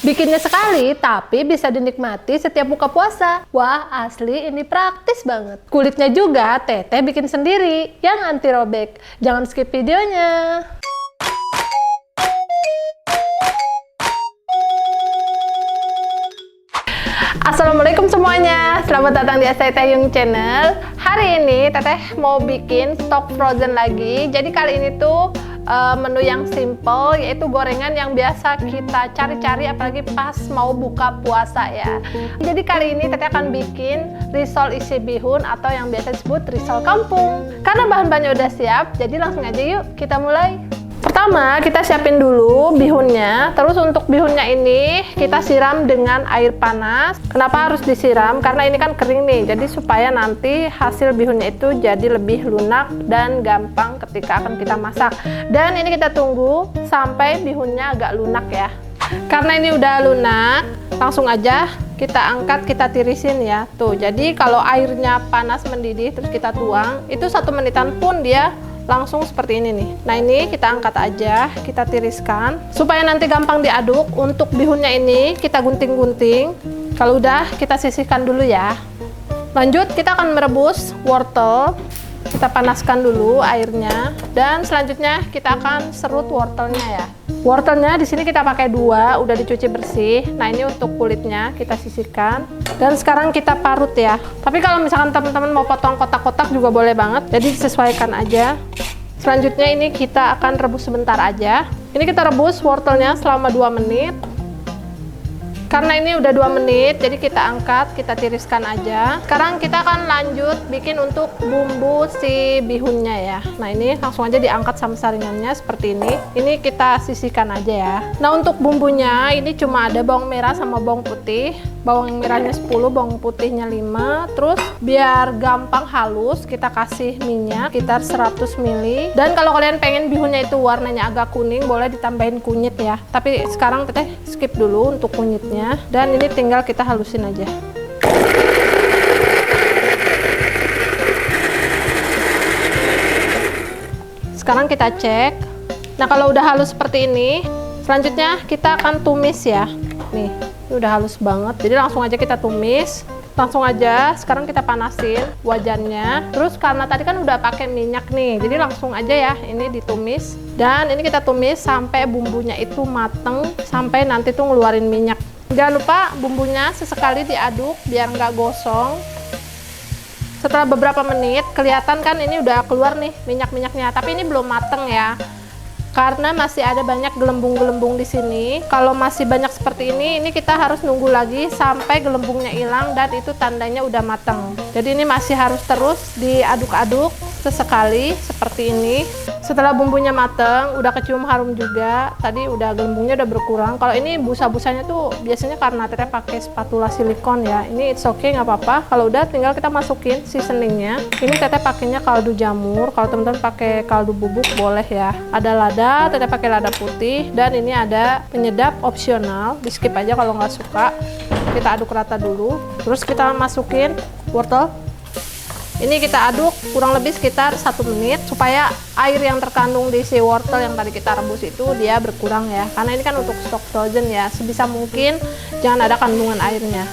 Bikinnya sekali, tapi bisa dinikmati setiap buka puasa. Wah, asli ini praktis banget. Kulitnya juga Teteh bikin sendiri, yang anti robek. Jangan skip videonya. Assalamualaikum semuanya, selamat datang di ST Taeyong Channel. Hari ini Teteh mau bikin stok frozen lagi. Jadi kali ini tuh menu yang simple, yaitu gorengan yang biasa kita cari-cari apalagi pas mau buka puasa ya. Jadi kali ini Teteh akan bikin risol isi bihun atau yang biasa disebut risol kampung. Karena bahan-bahannya udah siap, jadi langsung aja yuk kita mulai. Pertama, kita siapin dulu bihunnya. Terus untuk bihunnya ini kita siram dengan air panas. Kenapa harus disiram? Karena ini kan kering nih. Jadi supaya nanti hasil bihunnya itu jadi lebih lunak dan gampang ketika akan kita masak. Dan ini kita tunggu sampai bihunnya agak lunak ya. Karena ini udah lunak, langsung aja kita angkat, kita tirisin ya. Tuh, jadi kalau airnya panas mendidih terus kita tuang, itu 1 menitan pun dia langsung seperti ini nih. Nah, ini kita angkat aja, kita tiriskan supaya nanti gampang diaduk. Untuk bihunnya ini kita gunting-gunting. Kalau udah, kita sisihkan dulu ya. Lanjut, kita akan merebus wortel. Kita panaskan dulu airnya, dan selanjutnya kita akan serut wortelnya ya. Wortelnya di sini kita pakai 2, udah dicuci bersih. Nah, ini untuk kulitnya kita sisihkan. Dan sekarang kita parut ya. Tapi kalau misalkan teman-teman mau potong kotak-kotak juga boleh banget. Jadi disesuaikan aja. Selanjutnya ini kita akan rebus sebentar aja. Ini kita rebus wortelnya selama 2 menit. Karena ini udah 2 menit, jadi kita angkat, kita tiriskan aja. Sekarang kita akan lanjut bikin untuk bumbu si bihunnya ya. Nah, ini langsung aja diangkat sama saringannya seperti ini. Ini kita sisihkan aja ya. Nah, untuk bumbunya ini cuma ada bawang merah sama bawang putih. Bawang merahnya 10, bawang putihnya 5. Terus biar gampang halus, kita kasih minyak sekitar 100 ml. Dan kalau kalian pengen bihunnya itu warnanya agak kuning, boleh ditambahin kunyit ya. Tapi sekarang Teteh skip dulu untuk kunyitnya. Dan ini tinggal kita halusin aja. Sekarang kita cek. Nah, kalau udah halus seperti ini, selanjutnya kita akan tumis ya. Nih, ini udah halus banget. Jadi langsung aja kita tumis. Langsung aja sekarang kita panasin wajannya. Terus karena tadi kan udah pakai minyak nih, jadi langsung aja ya ini ditumis. Dan ini kita tumis sampai bumbunya itu mateng, sampai nanti tuh ngeluarin minyak. Jangan lupa bumbunya sesekali diaduk biar nggak gosong. Setelah beberapa menit kelihatan kan ini udah keluar nih minyak-minyaknya, tapi ini belum mateng ya. Karena masih ada banyak gelembung-gelembung di sini. Kalau masih banyak seperti ini kita harus nunggu lagi sampai gelembungnya hilang dan itu tandanya udah matang. Jadi ini masih harus terus diaduk-aduk sesekali seperti ini. Setelah bumbunya matang, udah kecium harum juga. Tadi udah gelembungnya udah berkurang. Kalau ini busa-busanya tuh biasanya karena Teteh pakai spatula silikon ya. Ini it's okay, nggak apa-apa. Kalau udah tinggal kita masukin seasoningnya. Ini Teteh pakainya kaldu jamur. Kalau teman-teman pakai kaldu bubuk boleh ya. Ada lada, Teteh pakai lada putih, dan ini ada penyedap opsional, di skip aja kalau nggak suka. Kita aduk rata dulu, terus kita masukin wortel. Ini kita aduk kurang lebih sekitar 1 menit supaya air yang terkandung di si wortel yang tadi kita rebus itu dia berkurang ya. Karena ini kan untuk stok frozen ya, sebisa mungkin jangan ada kandungan airnya.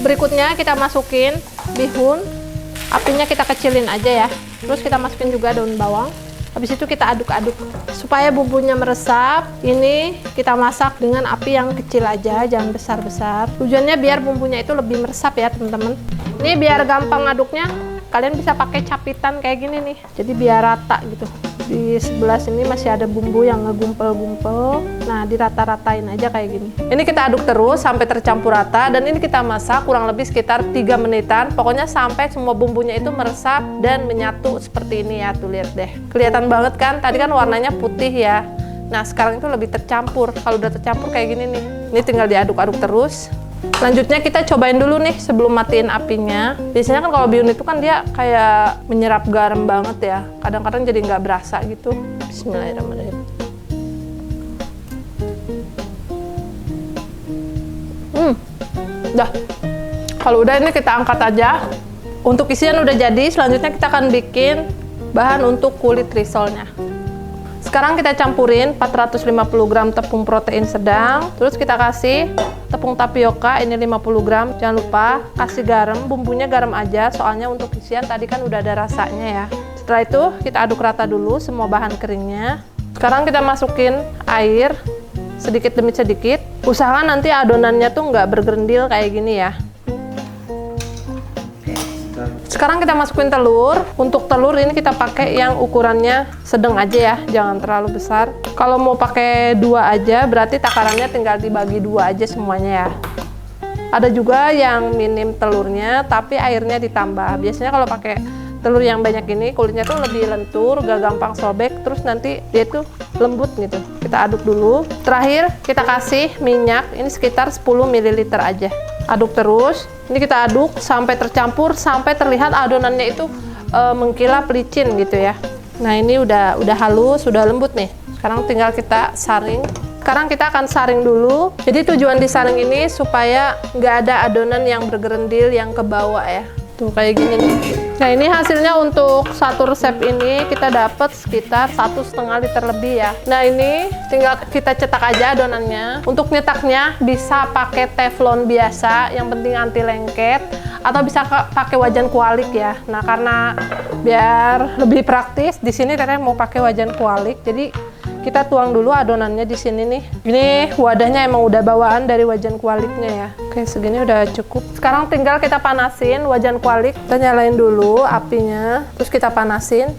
Berikutnya kita masukin bihun, apinya kita kecilin aja ya. Terus kita masukin juga daun bawang. Habis itu kita aduk-aduk supaya bumbunya meresap. Ini kita masak dengan api yang kecil aja, jangan besar-besar. Tujuannya biar bumbunya itu lebih meresap ya teman-teman. Ini biar gampang ngaduknya, kalian bisa pakai capitan kayak gini nih. Jadi biar rata gitu. Di sebelah sini masih ada bumbu yang ngegumpel-gumpel. Nah, dirata-ratain aja kayak gini. Ini kita aduk terus sampai tercampur rata, dan ini kita masak kurang lebih sekitar 3 menitan. Pokoknya sampai semua bumbunya itu meresap dan menyatu seperti ini ya. Tuh lihat deh. Kelihatan banget kan? Tadi kan warnanya putih ya. Nah, sekarang itu lebih tercampur. Kalau udah tercampur kayak gini nih. Ini tinggal diaduk-aduk terus. Selanjutnya kita cobain dulu nih sebelum matiin apinya. Biasanya kan kalau bihun itu kan dia kayak menyerap garam banget ya. Kadang-kadang jadi nggak berasa gitu. Bismillahirrahmanirrahim. Udah. Kalau udah ini kita angkat aja. Untuk isian udah jadi. Selanjutnya kita akan bikin bahan untuk kulit risolnya. Sekarang kita campurin 450 gram tepung protein sedang. Terus kita kasih tepung tapioka ini 50 gram. Jangan lupa kasih garam, bumbunya garam aja soalnya untuk isian tadi kan udah ada rasanya ya. Setelah itu kita aduk rata dulu semua bahan keringnya. Sekarang kita masukin air sedikit demi sedikit. Usahakan nanti adonannya tuh nggak bergerendil kayak gini ya. Sekarang kita masukin telur. Untuk telur ini kita pakai yang ukurannya sedang aja ya, jangan terlalu besar. Kalau mau pakai 2 aja, berarti takarannya tinggal dibagi 2 aja semuanya ya. Ada juga yang minim telurnya, tapi airnya ditambah. Biasanya kalau pakai telur yang banyak ini, kulitnya tuh lebih lentur, gak gampang sobek, terus nanti dia tuh lembut gitu. Kita aduk dulu. Terakhir kita kasih minyak, ini sekitar 10 ml aja. Aduk terus. Ini kita aduk sampai tercampur, sampai terlihat adonannya itu mengkilap licin gitu ya. Nah ini udah halus, sudah lembut nih. Sekarang tinggal kita saring. Sekarang kita akan saring dulu. Jadi tujuan disaring ini supaya nggak ada adonan yang bergerendil yang ke bawah ya. Tuh kayak gini nih. Nah ini hasilnya untuk satu resep ini kita dapat sekitar 1,5 liter lebih ya. Nah ini tinggal kita cetak aja adonannya. Untuk nyetaknya bisa pakai teflon biasa, yang penting anti lengket, atau bisa pakai wajan kualik ya. Nah karena biar lebih praktis, di sini Teteh mau pakai wajan kualik. Jadi kita tuang dulu adonannya di sini nih. Ini wadahnya emang udah bawaan dari wajan kualiknya ya. Oke, segini udah cukup. Sekarang tinggal kita panasin wajan kualik. Kita nyalain dulu apinya, terus kita panasin.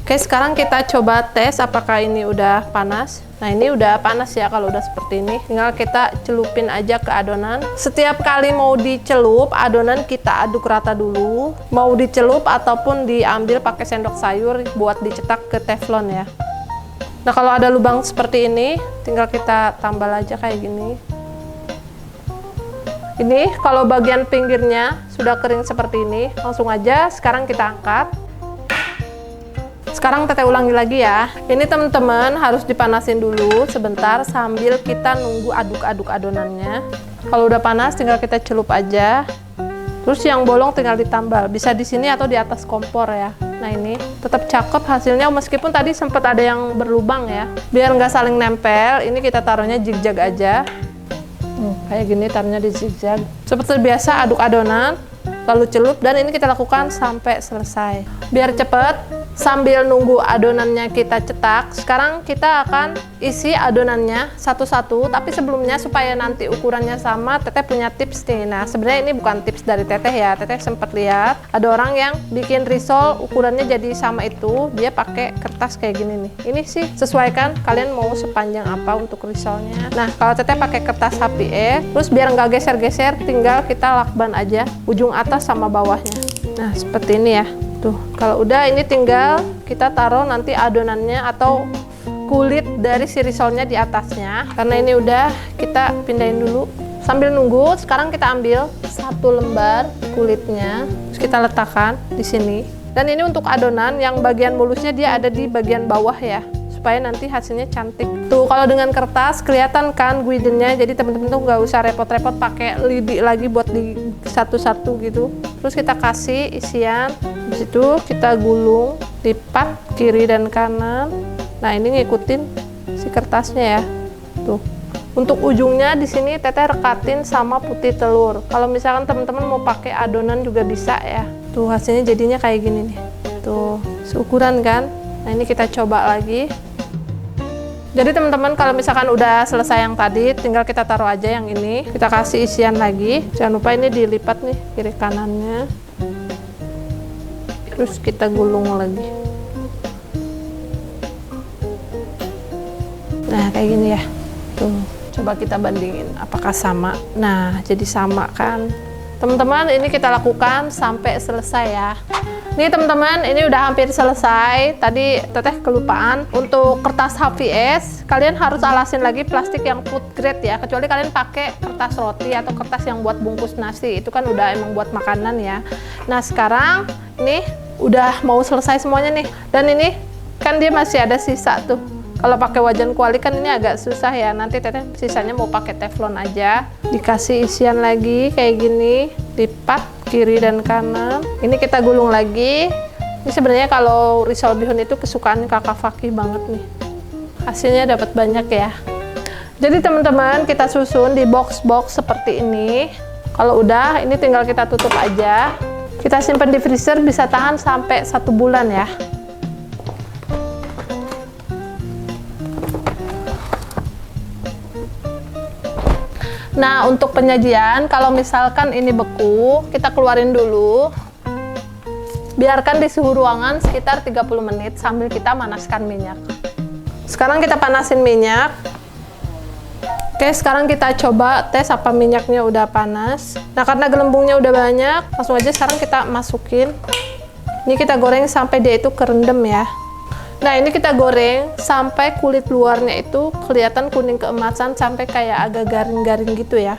Oke, sekarang kita coba tes apakah ini udah panas. Nah, ini udah panas ya kalau udah seperti ini. Tinggal kita celupin aja ke adonan. Setiap kali mau dicelup, adonan kita aduk rata dulu. Mau dicelup ataupun diambil pakai sendok sayur buat dicetak ke teflon ya. Nah kalau ada lubang seperti ini, tinggal kita tambal aja kayak gini. Ini kalau bagian pinggirnya sudah kering seperti ini, langsung aja sekarang kita angkat. Sekarang Teteh ulangi lagi ya. Ini teman-teman harus dipanasin dulu sebentar sambil kita nunggu aduk-aduk adonannya. Kalau udah panas tinggal kita celup aja. Terus yang bolong tinggal ditambal, bisa di sini atau di atas kompor ya. Nah ini tetap cakep hasilnya meskipun tadi sempat ada yang berlubang ya. Biar nggak saling nempel, ini kita taruhnya zigzag aja. Kayak gini taruhnya di zigzag. Seperti biasa aduk adonan, lalu celup, dan ini kita lakukan sampai selesai. Biar cepet, sambil nunggu adonannya kita cetak, sekarang kita akan isi adonannya satu-satu. Tapi sebelumnya supaya nanti ukurannya sama, Teteh punya tips nih. Nah sebenarnya ini bukan tips dari Teteh ya. Teteh sempat lihat ada orang yang bikin risol ukurannya jadi sama itu, dia pakai kertas kayak gini nih. Ini sih sesuaikan kalian mau sepanjang apa untuk risolnya. Nah kalau Teteh pakai kertas HPS, terus biar nggak geser-geser, tinggal kita lakban aja ujung atas sama bawahnya. Nah seperti ini ya. Tuh, kalau udah ini tinggal kita taruh nanti adonannya atau kulit dari si risolnya di atasnya. Karena ini udah, kita pindahin dulu. Sambil nunggu, sekarang kita ambil 1 lembar kulitnya, terus kita letakkan di sini. Dan ini untuk adonan yang bagian mulusnya dia ada di bagian bawah ya, supaya nanti hasilnya cantik. Tuh, kalau dengan kertas kelihatan kan guidennya, jadi temen-temen tuh nggak usah repot-repot pakai lidi lagi buat di satu-satu gitu. Terus kita kasih isian. Habis itu kita gulung, lipat kiri dan kanan. Nah ini ngikutin si kertasnya ya. Tuh. Untuk ujungnya di sini Teteh rekatin sama putih telur. Kalau misalkan teman-teman mau pakai adonan juga bisa ya. Tuh hasilnya jadinya kayak gini nih. Tuh seukuran kan. Nah ini kita coba lagi. Jadi teman-teman kalau misalkan udah selesai yang tadi, tinggal kita taruh aja yang ini. Kita kasih isian lagi. Jangan lupa ini dilipat nih kiri kanannya. Terus kita gulung lagi. Nah kayak gini ya. Tuh coba kita bandingin apakah sama. Nah jadi sama kan teman-teman. Ini kita lakukan sampai selesai ya. Nih teman-teman, ini udah hampir selesai. Tadi Teteh kelupaan untuk kertas HVS, kalian harus alasin lagi plastik yang food grade ya. Kecuali kalian pakai kertas roti atau kertas yang buat bungkus nasi, itu kan udah emang buat makanan ya. Nah sekarang ini udah mau selesai semuanya nih. Dan ini kan dia masih ada sisa tuh. Kalau pakai wajan kuali kan ini agak susah ya. Nanti Teteh sisanya mau pakai teflon aja. Dikasih isian lagi kayak gini, lipat kiri dan kanan. Ini kita gulung lagi. Ini sebenarnya kalau risol bihun itu kesukaan kakak Fakih banget nih. Hasilnya dapat banyak ya. Jadi teman-teman, kita susun di box-box seperti ini. Kalau udah, ini tinggal kita tutup aja. Kita simpan di freezer, bisa tahan sampai 1 bulan ya. Nah, untuk penyajian, kalau misalkan ini beku, kita keluarin dulu. Biarkan di suhu ruangan sekitar 30 menit sambil kita manaskan minyak. Sekarang kita panasin minyak. Oke, sekarang kita coba tes apa minyaknya udah panas. Nah, karena gelembungnya udah banyak, langsung aja sekarang kita masukin. Ini kita goreng sampai dia itu kerendam ya. Nah, ini kita goreng sampai kulit luarnya itu kelihatan kuning keemasan sampai kayak agak garing-garing gitu ya.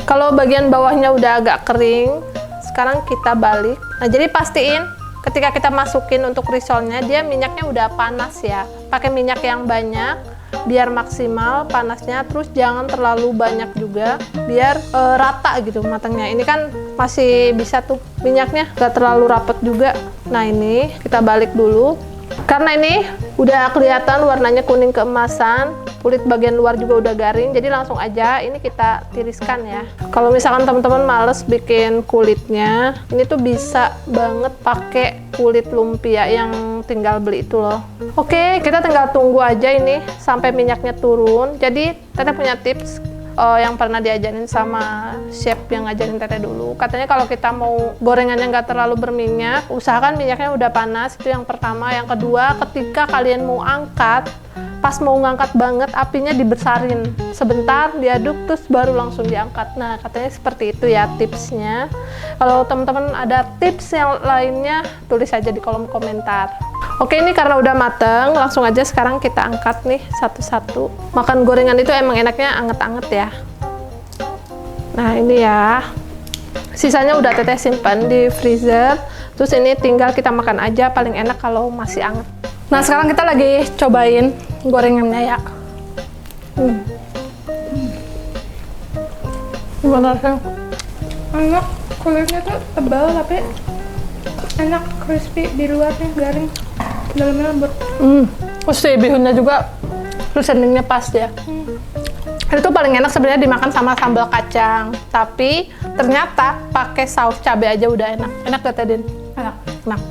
Kalau bagian bawahnya udah agak kering, sekarang kita balik. Nah, jadi pastiin ketika kita masukin untuk risolnya, dia minyaknya udah panas ya. Pakai minyak yang banyak, biar maksimal panasnya. Terus jangan terlalu banyak juga, biar rata gitu matangnya. Ini kan masih bisa tuh minyaknya, gak terlalu rapet juga. Nah, ini kita balik dulu. Karena ini udah kelihatan warnanya kuning keemasan, kulit bagian luar juga udah garing, jadi langsung aja ini kita tiriskan ya. Kalau misalkan teman-teman males bikin kulitnya, ini tuh bisa banget pakai kulit lumpia yang tinggal beli itu loh. Oke, kita tinggal tunggu aja ini sampai minyaknya turun. Jadi Teteh punya tips yang pernah diajarin sama chef yang ngajarin Teteh dulu. Katanya kalau kita mau gorengannya nggak terlalu berminyak, usahakan minyaknya udah panas, itu yang pertama. Yang kedua, ketika kalian mau angkat, pas mau ngangkat banget, apinya dibesarin sebentar, diaduk, terus baru langsung diangkat. Nah, katanya seperti itu ya tipsnya. Kalau teman-teman ada tips yang lainnya, tulis aja di kolom komentar. Oke, ini karena udah mateng, langsung aja sekarang kita angkat nih satu-satu. Makan gorengan itu emang enaknya anget-anget ya. Nah, ini ya. Sisanya udah Teteh simpan di freezer. Terus ini tinggal kita makan aja, paling enak kalau masih anget. Nah, sekarang kita lagi cobain gorengannya ya. Gimana rasanya? Enak, kulitnya tuh tebal tapi enak, crispy, di luarnya garing, dalamnya lembut. Terus si bihunnya juga, terus endingnya pas ya. Itu paling enak sebenarnya dimakan sama sambal kacang, tapi ternyata pakai saus cabai aja udah enak. Enak gak Teh Din? Enak. Enak.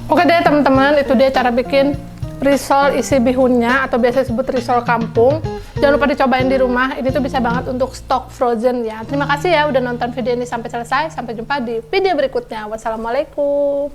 Oke deh teman-teman, itu dia cara bikin risol isi bihunnya atau biasa disebut risol kampung. Jangan lupa dicobain di rumah, ini tuh bisa banget untuk stok frozen ya. Terima kasih ya udah nonton video ini sampai selesai. Sampai jumpa di video berikutnya. Wassalamualaikum.